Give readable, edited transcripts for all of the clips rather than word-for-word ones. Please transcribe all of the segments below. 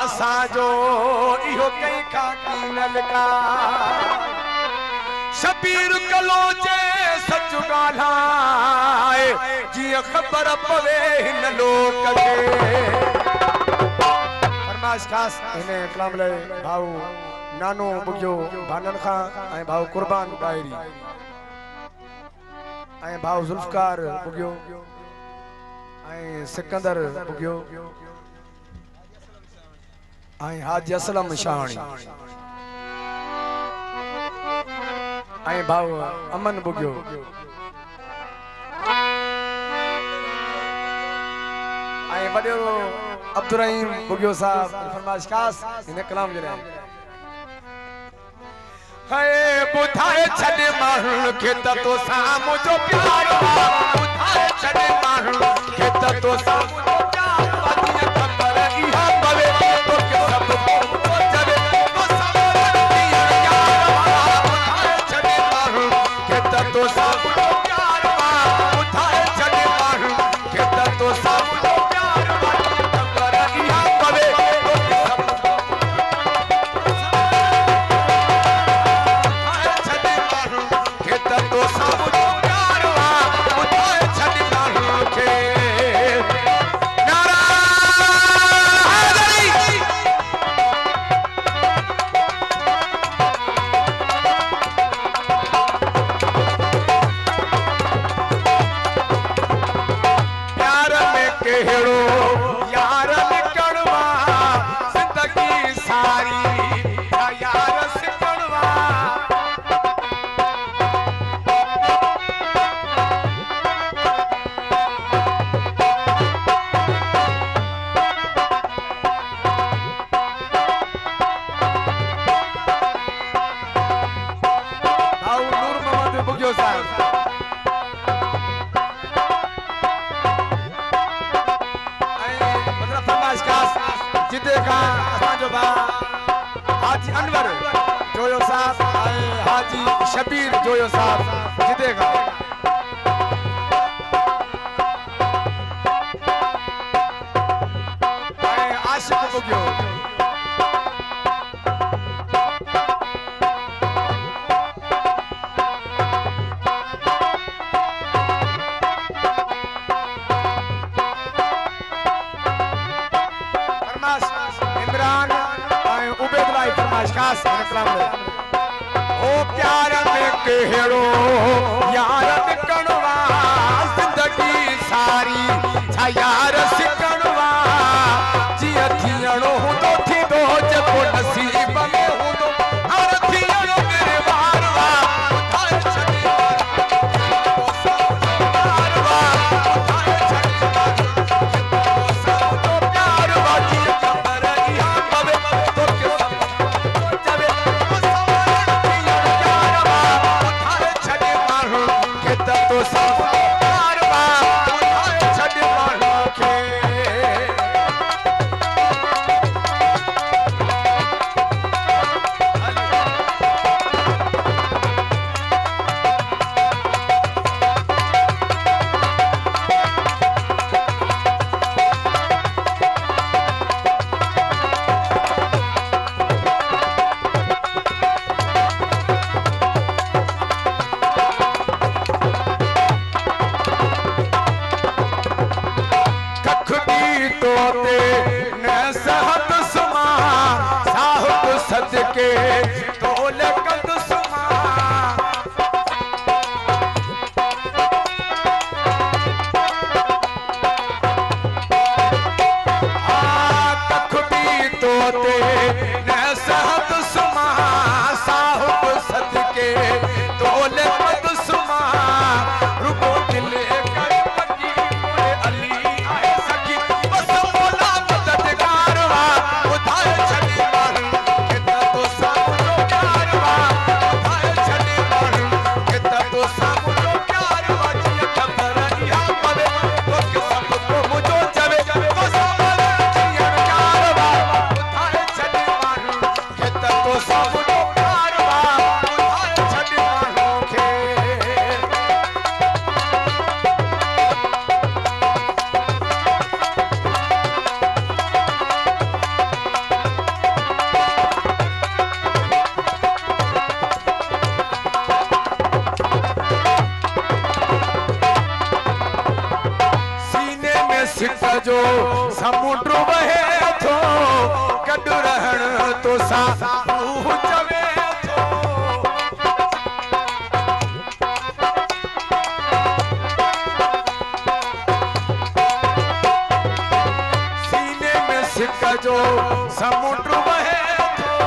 असांजो इहो कई खां कीनल का शबीर कलो जे सच ॻाल्हाए जीअं ख़बर पवे हिन लोक खे फरमाइश ख़ास हिन कलाम लाइ भाऊ नानो बुगियो भानन खां ऐं भाऊ कुर्बान डायरी ऐं भाऊ जुल्फकार बुगियो ऐं सिकंदर बुगियो ऐं हाजी असलम शाहणी ऐं भाऊ अमन बुगियो ऐं वॾो अब्दुल रहीम बुगियो साहब फरमाइश ख़ास हिन कलाम जे लाइ है बुधाए छॾे माण्हुनि खे त तोसां मुंहिंजो प्यार बुधाए छॾे माण्हुनि खे त तोसां मुंहिंजो प्यार जीअं ख़बर इहा पवे तोखे सभु को चवे तोसां कीअं यार बुधाए छॾे माण्हुनि खे त तोसां मुंहिंजो प्यार बुधाए छॾे माण्हुनि खे त तोसां मुंहिंजो प्यार जीअं ख़बर इहा पवे तोखे सभु हाजी अनवर जोयो साहब हाजी शबीर जोयो साहब जिदेगा आशिक बुगियो इमरान उबेदुल्लाह फरमाइश खास ओ प्यार में केड़ो यार निकणवा जिंदगी सारी छा यार सिकणवा जिया थियणो हुंदो थींदो जेको नसीब में हुंदो हर थियणो मेरे वारवा उठाए छॾे वारवा उठाए छॾे प्यार वाजी ख़बर इहा पवे तोखे सदके तोले कंद सुमा कखड़ी तोते न सहत सुमा साहुब सदके तोले कंद सुमा रुको दिले कर पकी मोरे अली आए सखी बस मोला मददगारवा उधाए छड़ी समुद्र वहे थो कॾ रहण तो सा रूह चवे थो सीने में सिक जो समुद्र वहे थो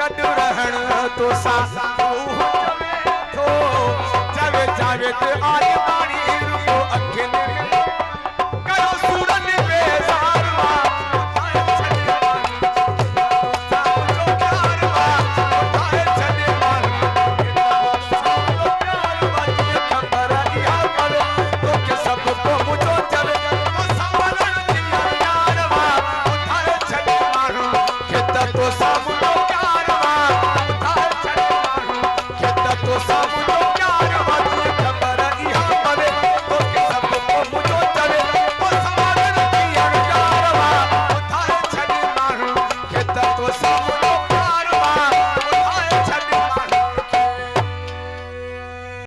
कॾ रहण तो सा रूह चवे थो चवे चवे ते आईमा